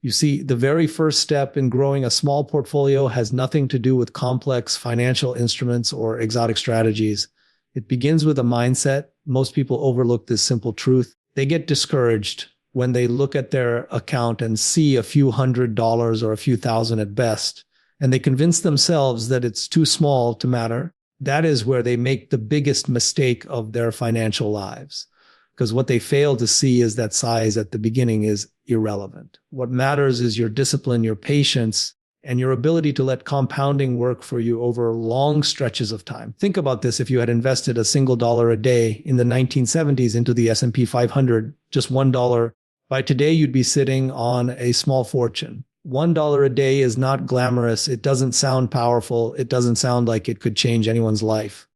You see, the very first step in growing a small portfolio has nothing to do with complex financial instruments or exotic strategies. It begins with a mindset. Most people overlook this simple truth. They get discouraged when they look at their account and see a few $100s or a few thousand at best, and they convince themselves that it's too small to matter. That is where they make the biggest mistake of their financial lives. Because what they fail to see is that size at the beginning is irrelevant. What matters is your discipline, your patience, and your ability to let compounding work for you over long stretches of time. Think about this. If you had invested a single dollar a day in the 1970s into the S&P 500, just $1, by today you'd be sitting on a small fortune. $1 a day is not glamorous. It doesn't sound powerful. It doesn't sound like it could change anyone's life.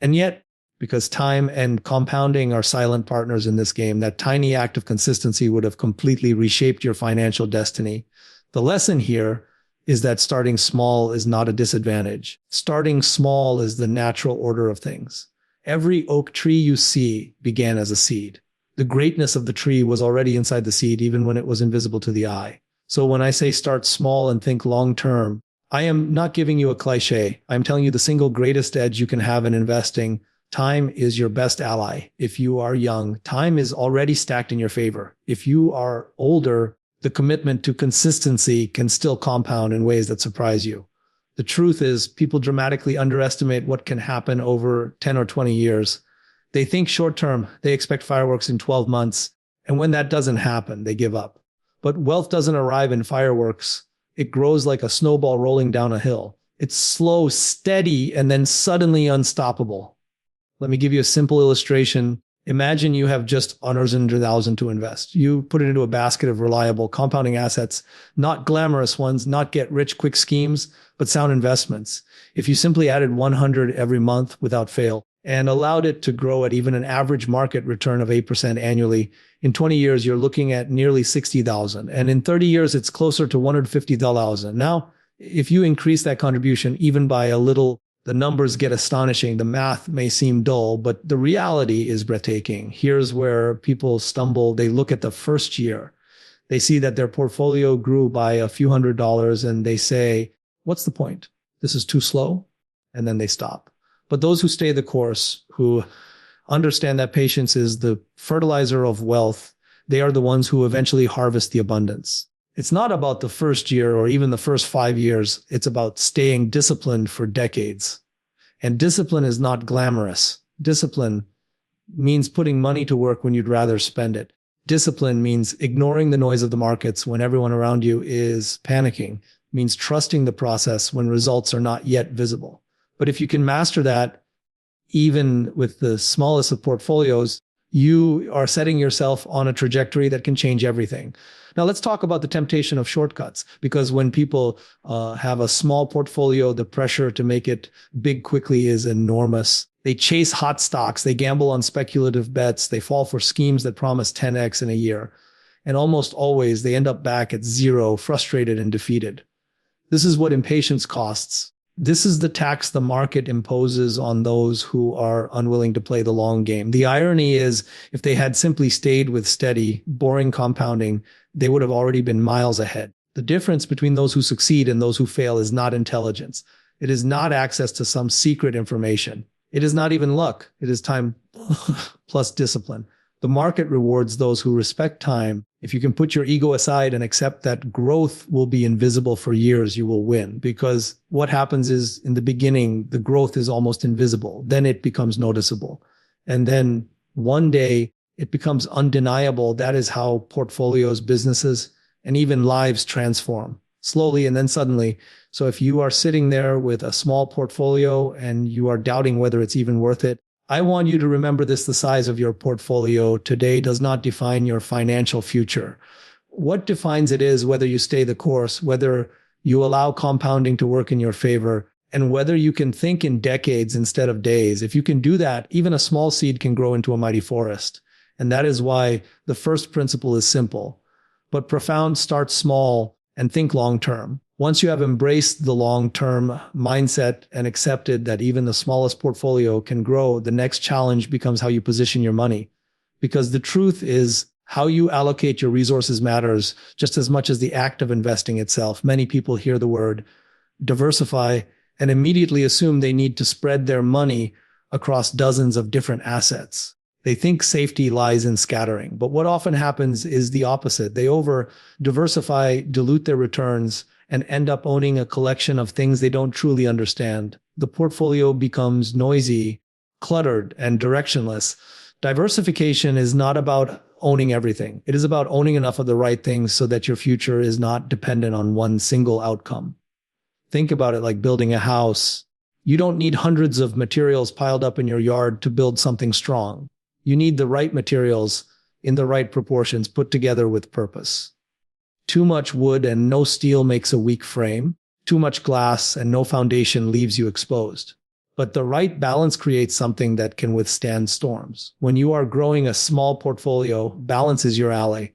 And yet, because time and compounding are silent partners in this game, that tiny act of consistency would have completely reshaped your financial destiny. The lesson here is that starting small is not a disadvantage. Starting small is the natural order of things. Every oak tree you see began as a seed. The greatness of the tree was already inside the seed, even when it was invisible to the eye. So when I say start small and think long term, I am not giving you a cliche. I'm telling you the single greatest edge you can have in investing. Time is your best ally. If you are young, time is already stacked in your favor. If you are older, the commitment to consistency can still compound in ways that surprise you. The truth is, people dramatically underestimate what can happen over 10 or 20 years. They think short term, they expect fireworks in 12 months, and when that doesn't happen, they give up. But wealth doesn't arrive in fireworks. It grows like a snowball rolling down a hill. It's slow, steady, and then suddenly unstoppable. Let me give you a simple illustration. Imagine you have just $100,000 to invest. You put it into a basket of reliable compounding assets, not glamorous ones, not get rich quick schemes, but sound investments. If you simply added 100 every month without fail and allowed it to grow at even an average market return of 8% annually, in 20 years, you're looking at nearly 60,000. And in 30 years, it's closer to 150,000. Now, if you increase that contribution even by a little, the numbers get astonishing. The math may seem dull, but the reality is breathtaking. Here's where people stumble. They look at the first year. They see that their portfolio grew by a few $100s and they say, what's the point? This is too slow. And then they stop. But those who stay the course, who understand that patience is the fertilizer of wealth, they are the ones who eventually harvest the abundance. It's not about the first year or even the first 5 years. It's about staying disciplined for decades. And discipline is not glamorous. Discipline means putting money to work when you'd rather spend it. Discipline means ignoring the noise of the markets when everyone around you is panicking. It means trusting the process when results are not yet visible. But if you can master that, even with the smallest of portfolios, you are setting yourself on a trajectory that can change everything. Now, let's talk about the temptation of shortcuts, because when people have a small portfolio, the pressure to make it big quickly is enormous. They chase hot stocks. They gamble on speculative bets. They fall for schemes that promise 10x in a year. And almost always, they end up back at zero, frustrated and defeated. This is what impatience costs. This is the tax the market imposes on those who are unwilling to play the long game. The irony is, if they had simply stayed with steady, boring compounding, they would have already been miles ahead. The difference between those who succeed and those who fail is not intelligence. It is not access to some secret information. It is not even luck. It is time plus discipline. The market rewards those who respect time. If you can put your ego aside and accept that growth will be invisible for years, you will win. Because what happens is, in the beginning, the growth is almost invisible. Then it becomes noticeable. And then one day it becomes undeniable. That is how portfolios, businesses, and even lives transform slowly and then suddenly. So if you are sitting there with a small portfolio and you are doubting whether it's even worth it, I want you to remember this: the size of your portfolio today does not define your financial future. What defines it is whether you stay the course, whether you allow compounding to work in your favor, and whether you can think in decades instead of days. If you can do that, even a small seed can grow into a mighty forest. And that is why the first principle is simple, but profound. Start small and think long term. Once you have embraced the long-term mindset and accepted that even the smallest portfolio can grow, the next challenge becomes how you position your money. Because the truth is, How you allocate your resources matters just as much as the act of investing itself. Many people hear the word diversify and immediately assume they need to spread their money across dozens of different assets. They think safety lies in scattering, but what often happens is the opposite. They over diversify, dilute their returns, and end up owning a collection of things they don't truly understand. The portfolio becomes noisy, cluttered, and directionless. Diversification is not about owning everything. It is about owning enough of the right things so that your future is not dependent on one single outcome. Think about it like building a house. You don't need hundreds of materials piled up in your yard to build something strong. You need the right materials in the right proportions put together with purpose. Too much wood and no steel makes a weak frame. Too much glass and no foundation leaves you exposed. But the right balance creates something that can withstand storms. When you are growing a small portfolio, balance is your ally.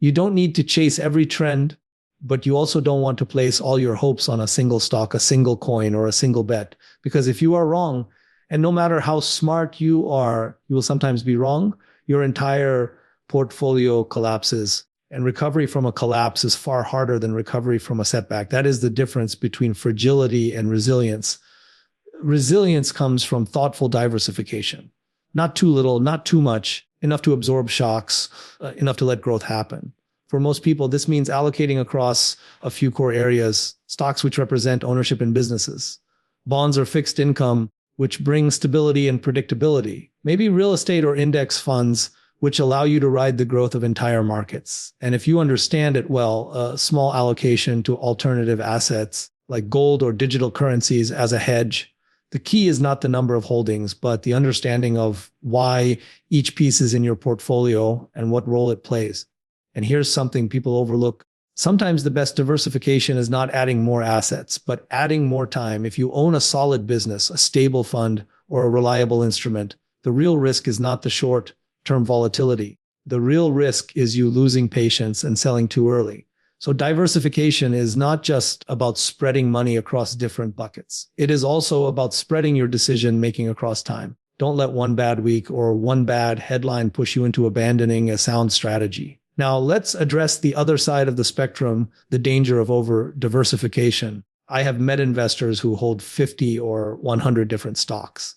You don't need to chase every trend, but you also don't want to place all your hopes on a single stock, a single coin, or a single bet. Because if you are wrong, and no matter how smart you are, you will sometimes be wrong, your entire portfolio collapses. And recovery from a collapse is far harder than recovery from a setback. That is the difference between fragility and resilience. Resilience comes from thoughtful diversification. Not too little, not too much, enough to absorb shocks, enough to let growth happen. For most people, this means allocating across a few core areas, stocks which represent ownership in businesses, bonds or fixed income, which bring stability and predictability, maybe real estate or index funds, which allow you to ride the growth of entire markets. And if you understand it well, a small allocation to alternative assets like gold or digital currencies as a hedge. The key is not the number of holdings, but the understanding of why each piece is in your portfolio and what role it plays. And here's something people overlook. Sometimes the best diversification is not adding more assets, but adding more time. If you own a solid business, a stable fund, or a reliable instrument, the real risk is not the short-term volatility. The real risk is you losing patience and selling too early. So diversification is not just about spreading money across different buckets. It is also about spreading your decision-making across time. Don't let one bad week or one bad headline push you into abandoning a sound strategy. Now, let's address the other side of the spectrum, the danger of over-diversification. I have met investors who hold 50 or 100 different stocks.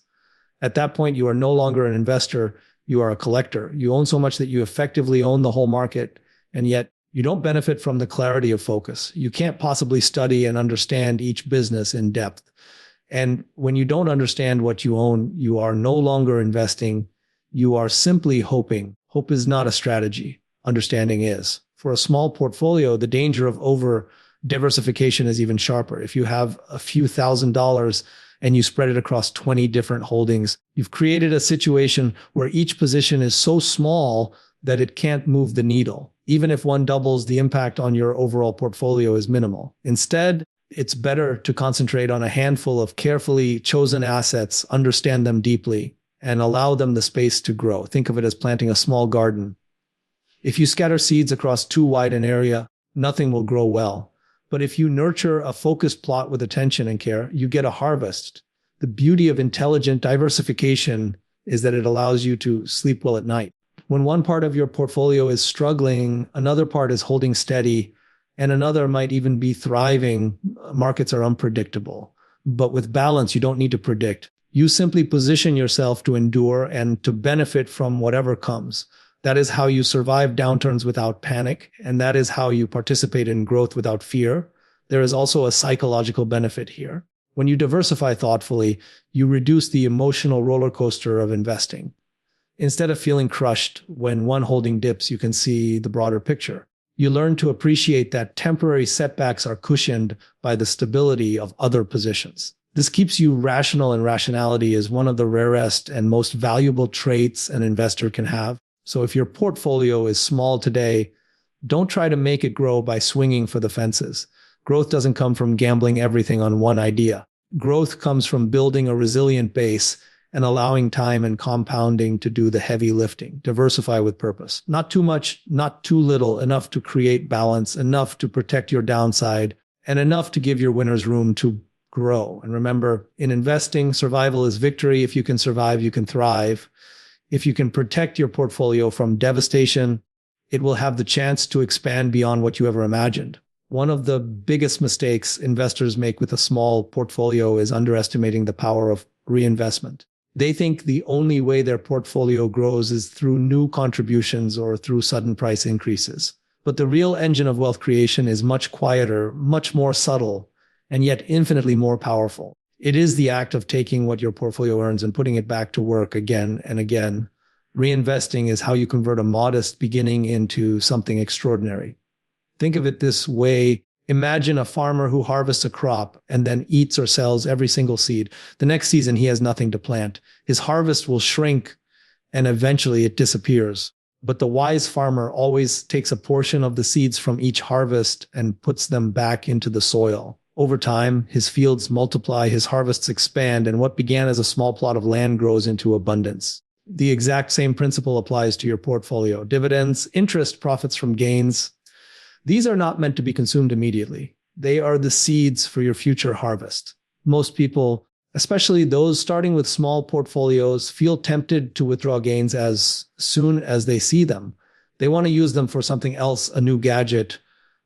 At that point, you are no longer an investor, you are a collector. You own so much that you effectively own the whole market, and yet you don't benefit from the clarity of focus. You can't possibly study and understand each business in depth. And when you don't understand what you own, you are no longer investing. You are simply hoping. Hope is not a strategy. Understanding is. For a small portfolio, the danger of over diversification is even sharper. If you have a few $1,000s and you spread it across 20 different holdings, you've created a situation where each position is so small that it can't move the needle. Even if one doubles, the impact on your overall portfolio is minimal. Instead, it's better to concentrate on a handful of carefully chosen assets, understand them deeply, and allow them the space to grow. Think of it as planting a small garden. If you scatter seeds across too wide an area, nothing will grow well. But if you nurture a focused plot with attention and care, you get a harvest. The beauty of intelligent diversification is that it allows you to sleep well at night. When one part of your portfolio is struggling, another part is holding steady, and another might even be thriving. Markets are unpredictable. But with balance, you don't need to predict. You simply position yourself to endure and to benefit from whatever comes. That is how you survive downturns without panic, and that is how you participate in growth without fear. There is also a psychological benefit here. When you diversify thoughtfully, you reduce the emotional roller coaster of investing. Instead of feeling crushed when one holding dips, you can see the broader picture. You learn to appreciate that temporary setbacks are cushioned by the stability of other positions. This keeps you rational, and rationality is one of the rarest and most valuable traits an investor can have. So if your portfolio is small today, don't try to make it grow by swinging for the fences. Growth doesn't come from gambling everything on one idea. Growth comes from building a resilient base and allowing time and compounding to do the heavy lifting. Diversify with purpose. Not too much, not too little, enough to create balance, enough to protect your downside, and enough to give your winners room to grow. And remember, in investing, survival is victory. If you can survive, you can thrive. If you can protect your portfolio from devastation, it will have the chance to expand beyond what you ever imagined. One of the biggest mistakes investors make with a small portfolio is underestimating the power of reinvestment. They think the only way their portfolio grows is through new contributions or through sudden price increases. But the real engine of wealth creation is much quieter, much more subtle, and yet infinitely more powerful. It is the act of taking what your portfolio earns and putting it back to work again and again. Reinvesting is how you convert a modest beginning into something extraordinary. Think of it this way. Imagine a farmer who harvests a crop and then eats or sells every single seed. The next season, he has nothing to plant. His harvest will shrink and eventually it disappears. But the wise farmer always takes a portion of the seeds from each harvest and puts them back into the soil. Over time, his fields multiply, his harvests expand, and what began as a small plot of land grows into abundance. The exact same principle applies to your portfolio. Dividends, interest, profits from gains. These are not meant to be consumed immediately. They are the seeds for your future harvest. Most people, especially those starting with small portfolios, feel tempted to withdraw gains as soon as they see them. They want to use them for something else, a new gadget,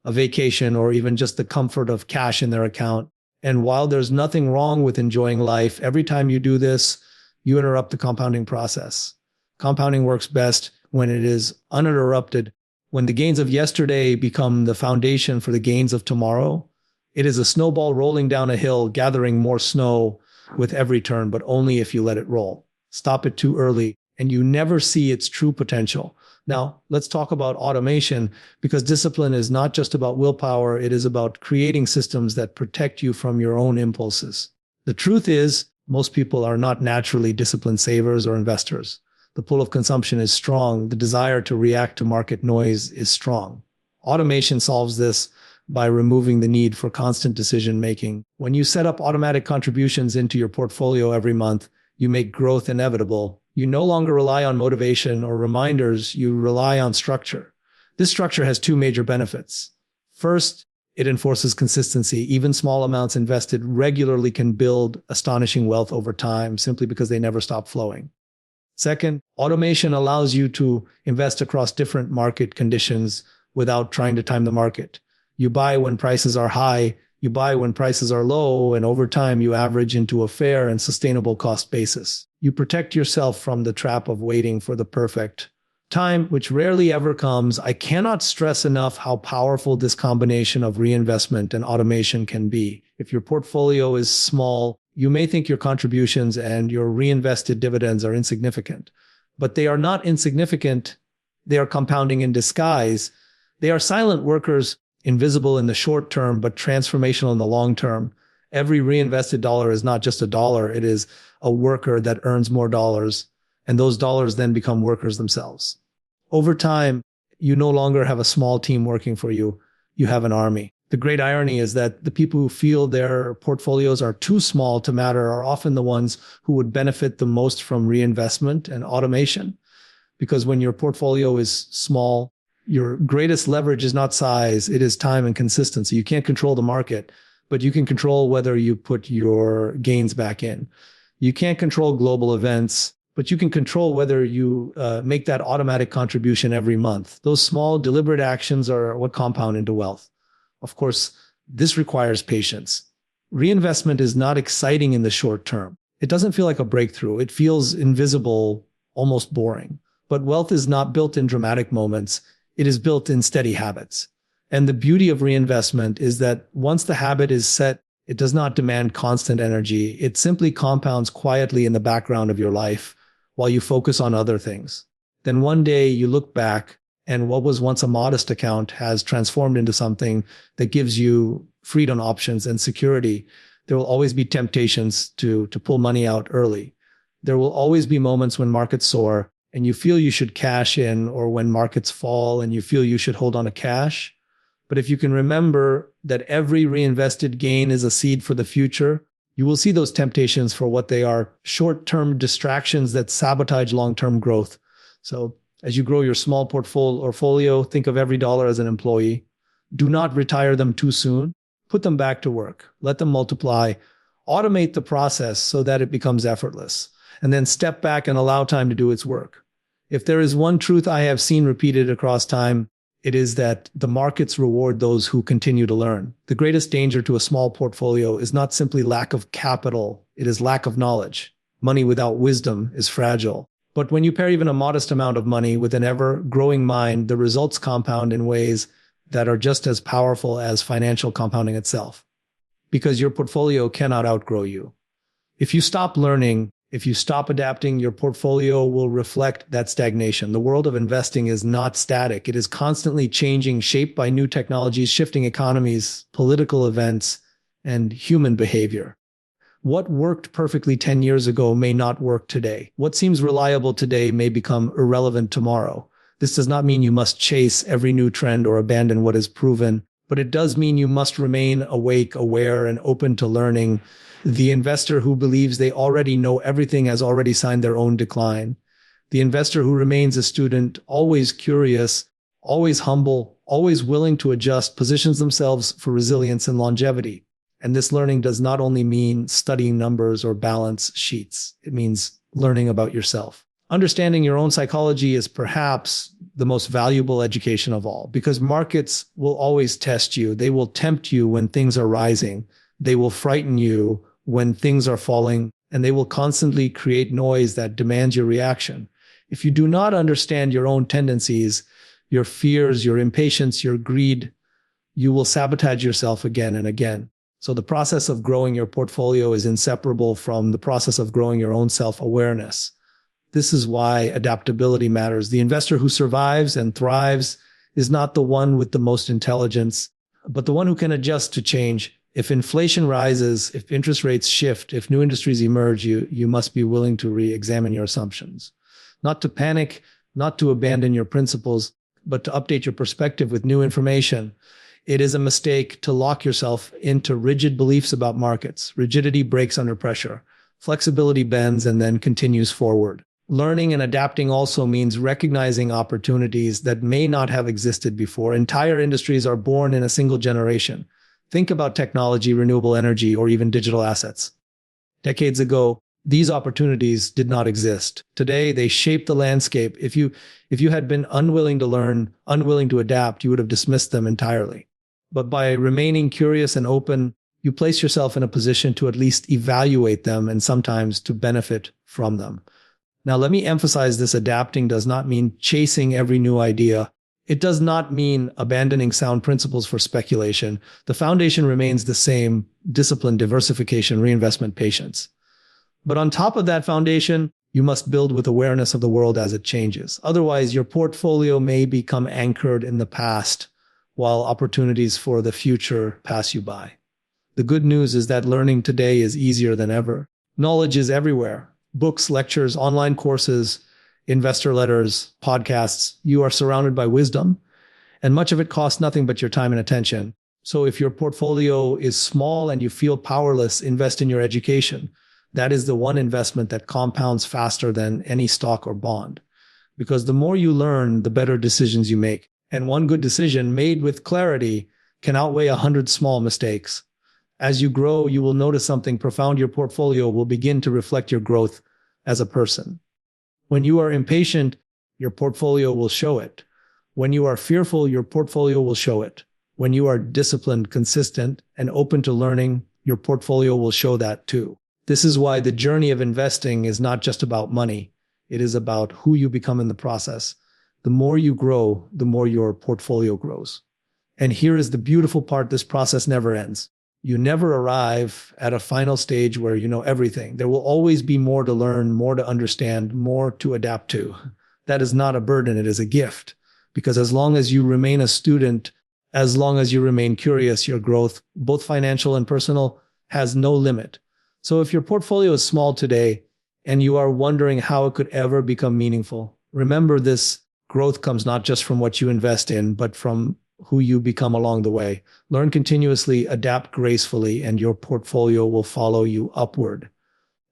a vacation, or even just the comfort of cash in their account. And while there's nothing wrong with enjoying life, every time you do this, you interrupt the compounding process. Compounding works best when it is uninterrupted. When the gains of yesterday become the foundation for the gains of tomorrow, it is a snowball rolling down a hill, gathering more snow with every turn, but only if you let it roll. Stop it too early, and you never see its true potential. Now, let's talk about automation, because discipline is not just about willpower, it is about creating systems that protect you from your own impulses. The truth is, most people are not naturally disciplined savers or investors. The pull of consumption is strong. The desire to react to market noise is strong. Automation solves this by removing the need for constant decision-making. When you set up automatic contributions into your portfolio every month, you make growth inevitable. You no longer rely on motivation or reminders, you rely on structure. This structure has two major benefits. First, it enforces consistency. Even small amounts invested regularly can build astonishing wealth over time simply because they never stop flowing. Second, automation allows you to invest across different market conditions without trying to time the market. You buy when prices are high, you buy when prices are low, and over time you average into a fair and sustainable cost basis. You protect yourself from the trap of waiting for the perfect time, which rarely ever comes. I cannot stress enough how powerful this combination of reinvestment and automation can be. If your portfolio is small, you may think your contributions and your reinvested dividends are insignificant, but they are not insignificant. They are compounding in disguise. They are silent workers, invisible in the short term, but transformational in the long term. Every reinvested dollar is not just a dollar. It is a worker that earns more dollars, and those dollars then become workers themselves. Over time, you no longer have a small team working for you. You have an army. The great irony is that the people who feel their portfolios are too small to matter are often the ones who would benefit the most from reinvestment and automation. Because when your portfolio is small, your greatest leverage is not size, it is time and consistency. You can't control the market, but you can control whether you put your gains back in. You can't control global events, but you can control whether you make that automatic contribution every month. Those small, deliberate actions are what compound into wealth. Of course, this requires patience. Reinvestment is not exciting in the short term. It doesn't feel like a breakthrough. It feels invisible, almost boring. But wealth is not built in dramatic moments. It is built in steady habits. And the beauty of reinvestment is that once the habit is set, it does not demand constant energy. It simply compounds quietly in the background of your life while you focus on other things. Then one day you look back, and what was once a modest account has transformed into something that gives you freedom options and security. There will always be temptations to pull money out early. There will always be moments when markets soar and you feel you should cash in, or when markets fall and you feel you should hold on to cash. But if you can remember that every reinvested gain is a seed for the future, you will see those temptations for what they are: short-term distractions that sabotage long-term growth. So as you grow your small portfolio, think of every dollar as an employee. Do not retire them too soon. Put them back to work. Let them multiply. Automate the process so that it becomes effortless. And then step back and allow time to do its work. If there is one truth I have seen repeated across time, it is that the markets reward those who continue to learn. The greatest danger to a small portfolio is not simply lack of capital, it is lack of knowledge. Money without wisdom is fragile. But when you pair even a modest amount of money with an ever-growing mind, the results compound in ways that are just as powerful as financial compounding itself. Because your portfolio cannot outgrow you. If you stop learning, if you stop adapting, your portfolio will reflect that stagnation. The world of investing is not static. It is constantly changing, shaped by new technologies, shifting economies, political events, and human behavior. What worked perfectly 10 years ago may not work today. What seems reliable today may become irrelevant tomorrow. This does not mean you must chase every new trend or abandon what is proven, but it does mean you must remain awake, aware, and open to learning. The investor who believes they already know everything has already signed their own decline. The investor who remains a student, always curious, always humble, always willing to adjust, positions themselves for resilience and longevity. And this learning does not only mean studying numbers or balance sheets. It means learning about yourself. Understanding your own psychology is perhaps the most valuable education of all, because markets will always test you. They will tempt you when things are rising. They will frighten you when things are falling, and they will constantly create noise that demands your reaction. If you do not understand your own tendencies, your fears, your impatience, your greed, you will sabotage yourself again and again. So the process of growing your portfolio is inseparable from the process of growing your own self-awareness. This is why adaptability matters. The investor who survives and thrives is not the one with the most intelligence, but the one who can adjust to change. If inflation rises, if interest rates shift, if new industries emerge, you must be willing to re-examine your assumptions. Not to panic, not to abandon your principles, but to update your perspective with new information. It is a mistake to lock yourself into rigid beliefs about markets. Rigidity breaks under pressure. Flexibility bends and then continues forward. Learning and adapting also means recognizing opportunities that may not have existed before. Entire industries are born in a single generation. Think about technology, renewable energy, or even digital assets. Decades ago, these opportunities did not exist. Today, they shape the landscape. If you had been unwilling to learn, unwilling to adapt, you would have dismissed them entirely. But by remaining curious and open, you place yourself in a position to at least evaluate them and sometimes to benefit from them. Now, let me emphasize this: adapting does not mean chasing every new idea. It does not mean abandoning sound principles for speculation. The foundation remains the same: discipline, diversification, reinvestment, patience. But on top of that foundation, you must build with awareness of the world as it changes. Otherwise, your portfolio may become anchored in the past while opportunities for the future pass you by. The good news is that learning today is easier than ever. Knowledge is everywhere. Books, lectures, online courses, investor letters, podcasts. You are surrounded by wisdom, and much of it costs nothing but your time and attention. So if your portfolio is small and you feel powerless, invest in your education. That is the one investment that compounds faster than any stock or bond. Because the more you learn, the better decisions you make. And one good decision made with clarity can outweigh 100 small mistakes. As you grow, you will notice something profound. Your portfolio will begin to reflect your growth as a person. When you are impatient, your portfolio will show it. When you are fearful, your portfolio will show it. When you are disciplined, consistent, and open to learning, your portfolio will show that too. This is why the journey of investing is not just about money. It is about who you become in the process. The more you grow, the more your portfolio grows. And here is the beautiful part: this process never ends. You never arrive at a final stage where you know everything. There will always be more to learn, more to understand, more to adapt to. That is not a burden, it is a gift. Because as long as you remain a student, as long as you remain curious, your growth, both financial and personal, has no limit. So if your portfolio is small today and you are wondering how it could ever become meaningful, remember this: growth comes not just from what you invest in, but from who you become along the way. Learn continuously, adapt gracefully, and your portfolio will follow you upward.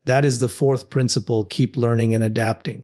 That is the fourth principle: keep learning and adapting.